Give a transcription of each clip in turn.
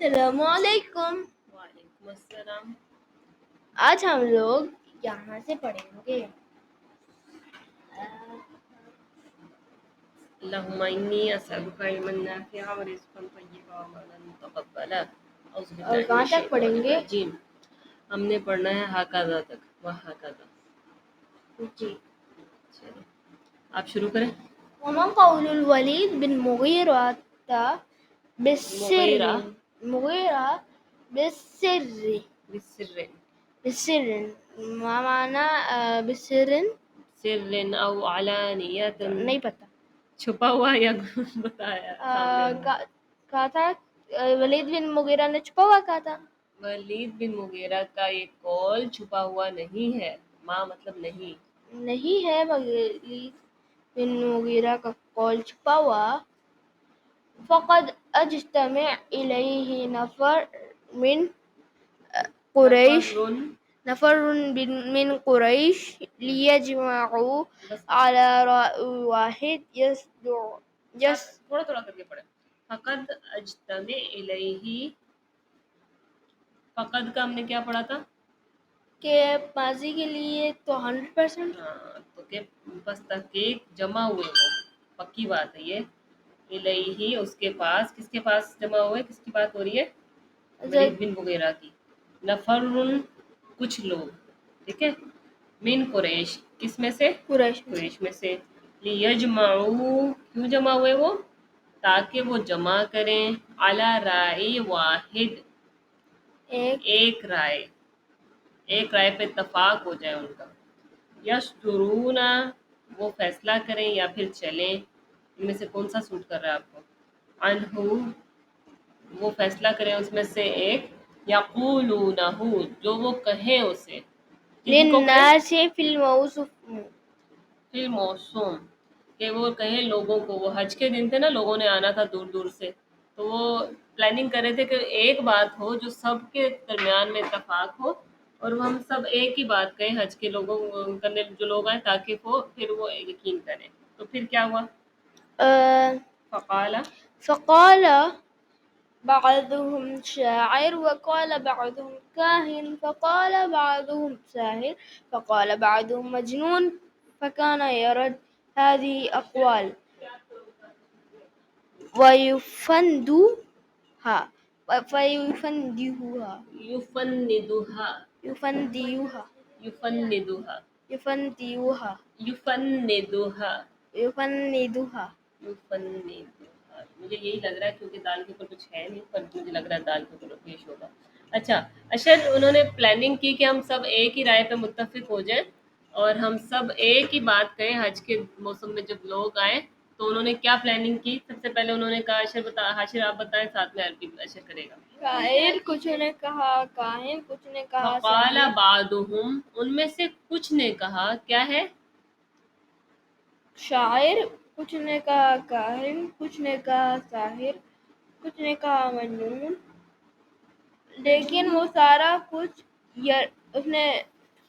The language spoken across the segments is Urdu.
السلام علیکم. وعلیکم السلام. آج ہم لوگ یہاں سے پڑھیں گے اللہم انی اسألک علما نافعا ورزقا طیبا وعملا متقبلا. اعوذ باللہ اور من کہاں تک الشیطان پڑھیں گے؟ الرجیم. ہم نے پڑھنا ہے ہاکذا تک. وہاکذا. جی. چلیں آپ شروع کریں. وما قول الولید بن مغیرہ بالسر مغیرہ مغیرہ بالسر بسر بالسر ما معنی بالسر؟ سر او علانیت. نہیں پتہ. چھپا ہوا یا بتایا سامنے. کہا تھا ولید بن مغیرہ نے چھپا ہوا کہا تھا. ولید بن مغیرہ کا یہ قول چھپا ہوا نہیں ہے. ما مطلب نہیں ہے ولید بن مغیرہ کا قول چھپا ہوا. فقد اجتمع الیہ نفر من قریش من قریش لیجمعوا علی رأی واحد تھوڑا تھوڑا کر کے پڑھیں. فقد اجتمع الیہ. فقد کا ہم نے کیا پڑھا تھا کہ ماضی کے لیے تو 100%. تو کہ بس تحقیق جمع ہوئے وہ پکی بات ہے یہ. الیہ اس کے پاس. کس کے پاس جمع ہوئے؟ کس کی بات ہو رہی ہے؟ ولید بن مغیرہ کی. نفر کچھ لوگ. ٹھیک ہے. من قریش کس میں سے؟ قریش میں سے. لیجمعوا کیوں جمع ہوئے وہ؟ تاکہ وہ جمع کریں علی رأی واحد ایک رائے. ایک رائے پہ اتفاق ہو جائے ان کا. یشترون وہ فیصلہ کریں یا پھر چلیں. ان میں سے کون سا سوٹ کر رہا ہے آپ کو؟ عنہ وہ فیصلہ کریں اس میں سے ایک. یقولونہ جو وہ کہیں اسے. للناس فی الموسوم کہ وہ کہیں لوگوں کو. وہ حج کے دن تھے نا، لوگوں نے آنا تھا دور دور سے، تو وہ پلاننگ کر رہے تھے کہ ایک بات ہو جو سب کے درمیان میں اتفاق ہو اور ہم سب ایک ہی بات کہیں حج کے لوگوں کرنے جو لوگ آئیں تاکہ وہ پھر وہ یقین کریں. تو پھر کیا ہوا؟ فقال بعضهم شاعر وقال بعضهم كاهن فقال بعضهم ساحر فقال بعضهم مجنون فكان يرد هذه الأقوال يفندها. مجھے یہی لگ رہا ہے کیونکہ دال کے اوپر کچھ ہے نہیں، پر مجھے لگ رہا ہے دال کے اوپر پیش ہوگا. اچھا اشد انہوں نے پلاننگ کی کہ ہم سب ایک ہی رائے پہ متفق ہو جائیں اور ہم سب ایک ہی بات کہیں. حج کے موسم میں جب لوگ آئیں تو انہوں نے کیا پلاننگ کی؟ سب سے پہلے انہوں نے کہا حاشر آپ بتائیں، ساتھ میں عربی اشر کرے گا. شاعر کچھ نے کہا، کاہن کچھ نے کہا، فقال بعضهم ان میں سے کچھ نے کہا. کیا ہے؟ شاعر کچھ نے کہا، کاہن کچھ نے کہا، ساحر کچھ نے کہا، مجنون. لیکن وہ سارا کچھ اس نے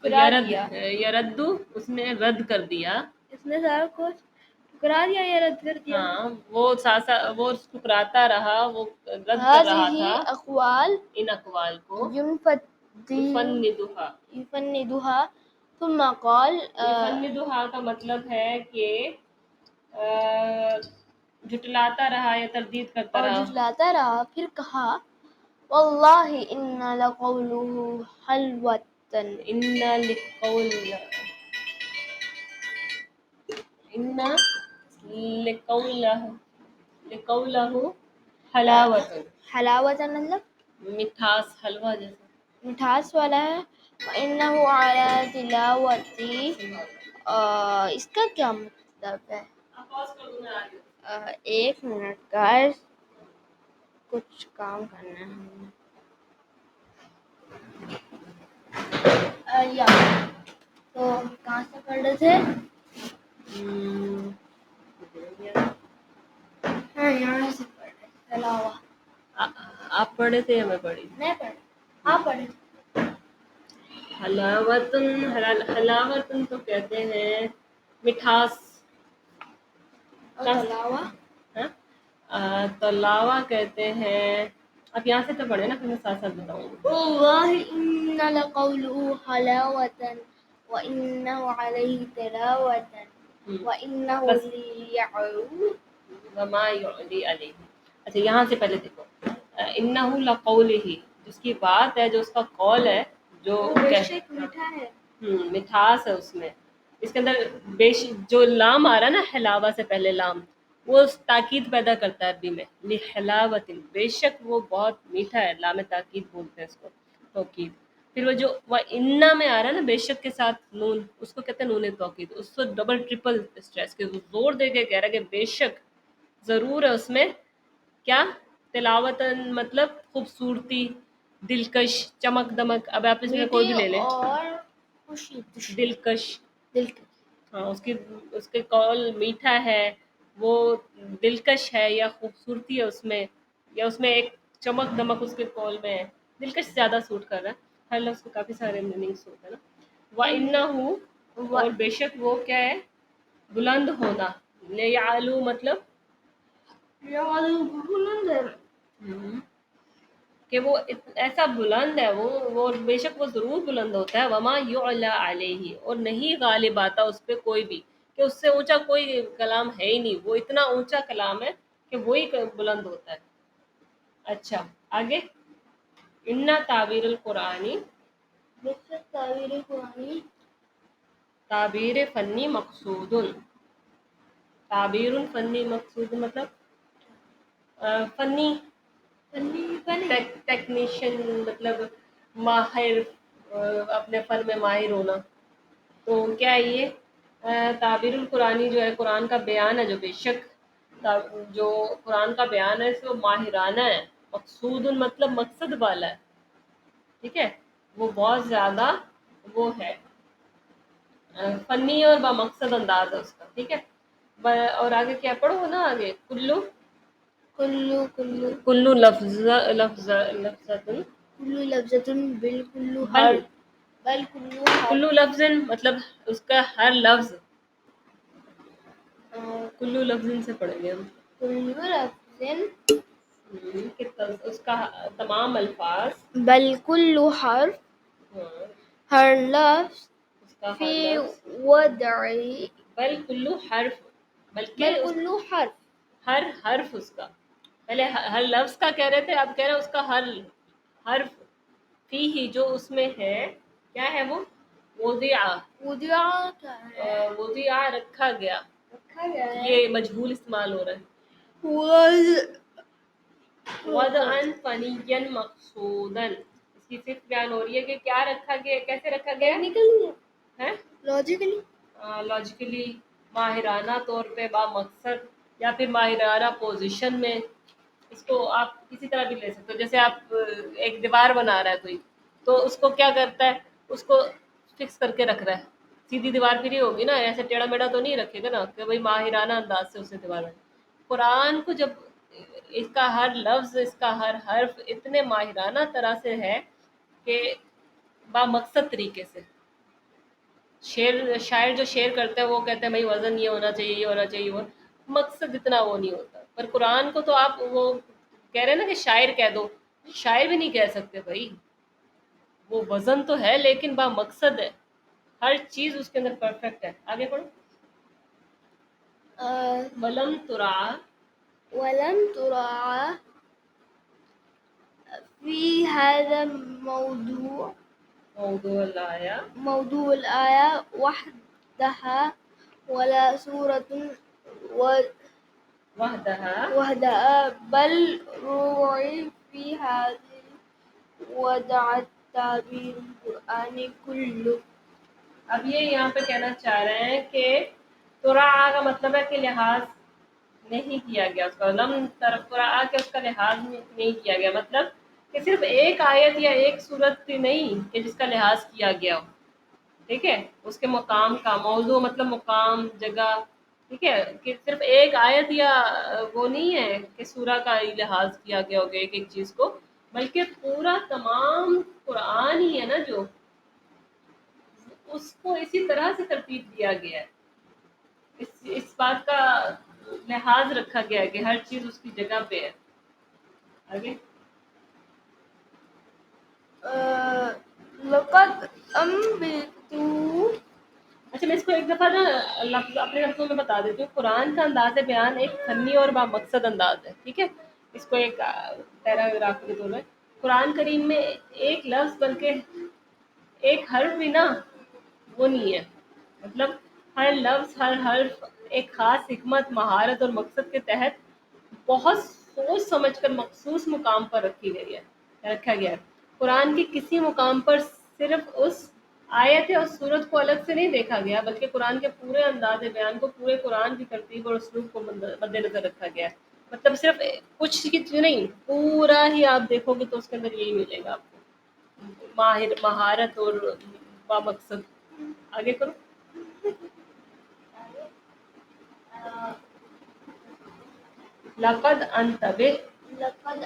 ٹھکرا دیا. یردو اس نے رد کر دیا. اس نے سارا کچھ ٹھکرا دیا یا رد کر دیا. ہاں وہ ٹھکراتا رہا، وہ رد کر رہا تھا اقوال ان اقوال کو. یفندها ثم قال یفندها کا مطلب ہے کہ جھٹلاتا رہا یا تردید کرتا رہا. اور جھٹلاتا رہا. پھر کہا واللہ ان لقوله حلوۃ ان لقولہ حلاوۃ. حلاوۃ مطلب مٹھاس، حلوہ جیسا مٹھاس والا ہے. وَإِنَّهُ عَلَىٰ تِلَاوَتِهِ اس کا کیا مطلب ہے؟ ایک منٹ گائز، کچھ کام کرنا ہے ہمیں. یا تو کہاں سے پڑھ رہے تھے؟ ہاں یہاں سے پڑھ رہے تھے. علاوہ آپ پڑھے تھے یا میں پڑھی؟ میں پڑھ. آپ پڑھے. حلاوتن، حلاوتن تو کہتے ہیں مٹھاس. اور علاوہ تلاوہ کہتے ہیں اب یہاں سے تو پڑھے نا، پھر میں ساتھ ساتھ بتاؤں گی. والله إن لقوله حلاوة وإنه عليه تلاوة وإنه بس ليعلو. وما يعلي علیہ. اچھا یہاں سے پہلے دیکھو، انہ لقولہ، جس کی بات ہے، جو اس کا قول ہے، جو بے شک میٹھا ہے. مٹھاس ہے اس میں. اس کے اندر جو لام آ رہا ہے نا حلاوہ سے پہلے لام، وہ تاکید پیدا کرتا ہے عربی میں. لحلاوت، بے شک وہ بہت میٹھا ہے، لام تاکید بولتے ہیں اس کو، توکید. پھر وہ جو انا میں آ رہا ہے نا بے شک کے ساتھ نون، اس کو کہتے ہیں نون توکید. اس کو ڈبل ٹرپل اسٹریس کے زور دے کے کہہ رہا ہے کہ بے شک ضرور ہے اس میں کیا، تلاوتن مطلب خوبصورتی، دلکش، چمک دمک. اب آپ اس میں کوئی بھی لے لیں. اور خوشی دلکش، دل کی. ہاں اس کے قول میٹھا ہے، وہ دلکش ہے، یا خوبصورتی ہے اس میں، یا اس میں ایک چمک دمک اس کے قول میں ہے. دلکش زیادہ سوٹ کر رہا ہے، ہر لفظ کے کافی سارے میننگس ہوتے ہیں نا. وَإِنَّهُ، اور بے شک وہ کیا ہے، بلند ہونا. لِيَعْلُو مطلب بلند ہے. کہ وہ ایسا بلند ہے، وہ بے شک وہ ضرور بلند ہوتا ہے. وما یعلی علیہ، اور نہیں غالب آتا اس پہ کوئی بھی، کہ اس سے اونچا کوئی کلام ہے ہی نہیں. وہ اتنا اونچا کلام ہے کہ وہی بلند ہوتا ہے. اچھا آگے، انا تعبیر القرآنی، بے شک تعبیر قرآنی تعبیر فنی مقصود. تعبیر فنی مقصود مطلب فنی، ٹیکنیشین، مطلب ماہر، اپنے فن میں ماہر ہونا. تو کیا ہے یہ تعبیر القرآنی جو ہے قرآن کا بیان ہے، جو بے شک جو قرآن کا بیان ہے وہ ماہرانہ ہے. مقصود مطلب مقصد والا ہے، ٹھیک ہے، وہ بہت زیادہ وہ ہے فنی اور بامقصد انداز ہے اس کا، ٹھیک ہے. اور آگے کیا پڑھو نا، آگے کلو کلو کلو لفظۃ کلو لفظۃ بالکل بل، ہر بل کلو لفظ مطلب اس کا ہر لفظ. کلو لفظ سے پڑھیں گے ہم. کلو لفظ اس کا تمام الفاظ، بل کلو حرف ہر لفظ اس کا فی ہر لفظ، وضعی بل کلو حرف، بل بلکہ کلو حرف ہر حرف اس کا. پہلے ہر لفظ کا کہہ رہے تھے، اب کہہ رہے ہیں اس کا ہر حرف. فی ہی جو اس میں ہے، کیا ہے وہ، وضع، وضع کیا ہے، وضع رکھا گیا. رکھا گیا ہے. یہ مجہول استعمال ہو رہا ہے. وضعا فنیا مقصودا، اس کی صرف بیان ہو رہی ہے کہ کیا رکھا گیا، کیسے رکھا گیا ہے، لاجیکلی لاجیکلی، ماہرانہ طور پہ، با مقصد، یا پھر ماہرانہ پوزیشن میں. اس کو آپ کسی طرح بھی لے سکتے ہو. جیسے آپ ایک دیوار بنا رہا ہے کوئی، تو اس کو کیا کرتا ہے، اس کو فکس کر کے رکھ رہا ہے. سیدھی دیوار پھر ہی ہوگی نا، ایسے ٹیڑھا میڑھا تو نہیں رکھے گا نا کہ بھائی ماہرانہ انداز سے اسے دیوار بنا. قرآن کو جب اس کا ہر لفظ، اس کا ہر حرف اتنے ماہرانہ طرح سے ہے کہ با مقصد طریقے سے. شاعر جو شعر کرتے ہیں وہ کہتے ہیں بھائی وزن یہ ہونا چاہیے، یہ ہونا چاہیے، وہ مقصد اتنا وہ نہیں ہوتا. پر قرآن کو تو آپ وہ کہہ رہے ہیں نا کہ شاعر کہہ دو، شاعر بھی نہیں کہہ سکتے بھائی. وہ وزن تو ہے لیکن با مقصد ہے، ہر چیز اس کے اندر پرفیکٹ ہے. آگے پڑھو. ولم ترا، ولم تراع في هذا الموضوع موضوع الآية موضوع الآية وحدها ولا سورة وحدها بل روعي في هذه ودع التعبير القرآني كله. اب یہ یہاں پہ کہنا چاہ رہے ہیں کہ ترا کا مطلب ہے کہ لحاظ نہیں کیا گیا اس کا. لم ترا کہ اس کا لحاظ نہیں کیا گیا، مطلب کہ صرف ایک آیت یا ایک صورت نہیں کہ جس کا لحاظ کیا گیا ہو، ٹھیک ہے. اس کے مقام کا، موضوع مطلب مقام، جگہ، ٹھیک ہے. کہ صرف ایک آیت یا وہ نہیں ہے کہ سورہ کا لحاظ کیا گیا ہوگا ایک ایک چیز کو، بلکہ پورا تمام قرآن ہی ہے نا جو، اس کو اسی طرح سے ترتیب دیا گیا ہے. اس بات کا لحاظ رکھا گیا ہے کہ ہر چیز اس کی جگہ پہ ہے. آگے لقد أنبت. اچھا میں اس کو ایک دفعہ نا اپنے لفظوں میں بتا دیتی ہوں. قرآن کا انداز بیان ایک فنی اور با مقصد انداز ہے. ٹھیک ہے, اس کو ایک پیراگراف کے طور میں قرآن کریم میں ایک لفظ بلکہ ایک حرف بھی نا وہ نہیں ہے. مطلب ہر لفظ ہر حرف ایک خاص حکمت, مہارت اور مقصد کے تحت بہت سوچ سمجھ کر مخصوص مقام پر رکھا گیا ہے. قرآن کے کسی مقام پر صرف اس آیت اور سورت کو الگ سے نہیں دیکھا گیا, بلکہ قرآن کے پورے انداز بیان کو, پورے قرآن کی ترتیب اور اسلوب کو مد نظر رکھا گیا ہے. مطلب صرف کچھ کی نہیں, پورا ہی آپ دیکھو گے تو اس کے اندر یہی ملے گا آپ کو, مہارت اور با مقصد. آگے کرو. لقد انتبہ. لقد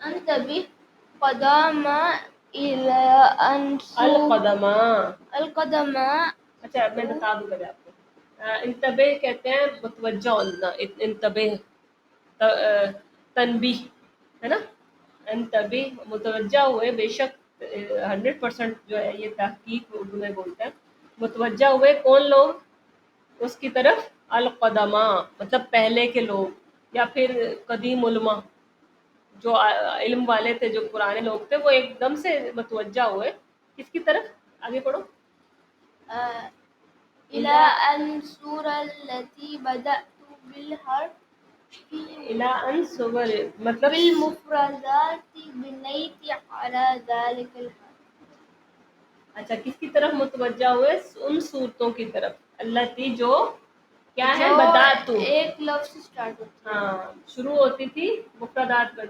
انتبه قدم إلى القدمہ. القدم. اچھا میں بتا دوں پہلے آپ کو. انتبہ کہتے ہیں متوجہ ہونا, انتبہ تنبیہ ہے نا. انتبہ متوجہ ہوئے, بے شک 100% جو ہے یہ تحقیق اردو میں بولتے ہیں. متوجہ ہوئے کون لوگ, اس کی طرف. القدمہ مطلب پہلے کے لوگ, یا پھر قدیم علماء جو علم والے تھے, جو پرانے لوگ تھے, وہ ایک دم سے متوجہ ہوئے کس کی طرف. آگے پڑھو. إلى أن سورة التي بدأت بالحرف الى ان صور مطلب بالمفردات بنيت على ذلك الحرف. اچھا کس کی طرف متوجہ ہوئے, ان صورتوں کی طرف. اللہ تی جو کیا ہے, جو بداتو, ایک لفظ سے اسٹارٹ ہوتی ہے. ہاں شروع ہوتی تھی مفردات پر.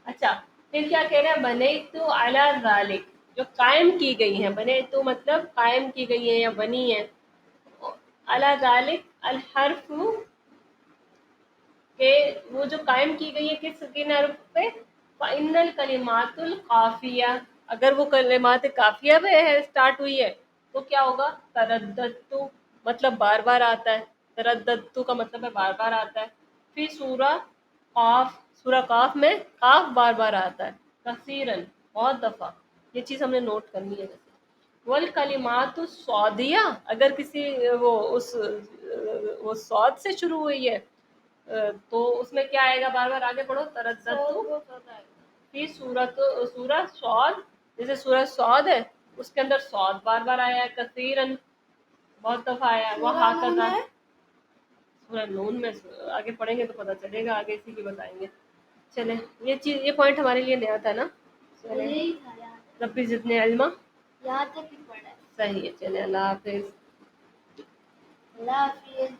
اچھا پھر کیا کہہ رہے ہیں, بنے تو اعلیٰ ذالک, جو قائم کی گئی ہیں. بنے تو مطلب قائم کی گئی ہیں یا بنی ہیں. اعلیٰ ذالک الحرف, کہ وہ جو قائم کی گئی ہے کس کن حرف پہ. فإن الکلمات القافیہ, اگر وہ کلمات قافیہ پہ ہے اسٹارٹ ہوئی ہے تو کیا ہوگا. ترددت مطلب بار بار آتا ہے, ترددت کا مطلب ہے بار بار آتا ہے. پھر سورہ قاف, سورہ قاف میں قاف بار بار آتا ہے کثیرن, بہت دفعہ. یہ چیز ہم نے نوٹ کرنی ہے. والکلمات الصادیہ, اگر کسی وہ صاد سے شروع ہوئی ہے تو اس میں کیا آئے گا, بار بار. آگے پڑھو. ترددت فی سورہ صاد, جیسے سورہ صاد ہے اس کے اندر صاد بار بار آیا ہے کثیرن, بہت دفعہ آیا ہے. وہاں کذا سورہ نون میں آگے پڑھیں گے تو پتہ چلے گا, آگے اسی کی بتائیں گے. چلیں یہ پوائنٹ ہمارے لیے نیا تھا نا. چلیں ربی زدنی علما, یہاں تک ہی پڑھا ہے. صحیح ہے. چلیں اللہ حافظ. اللہ حافظ.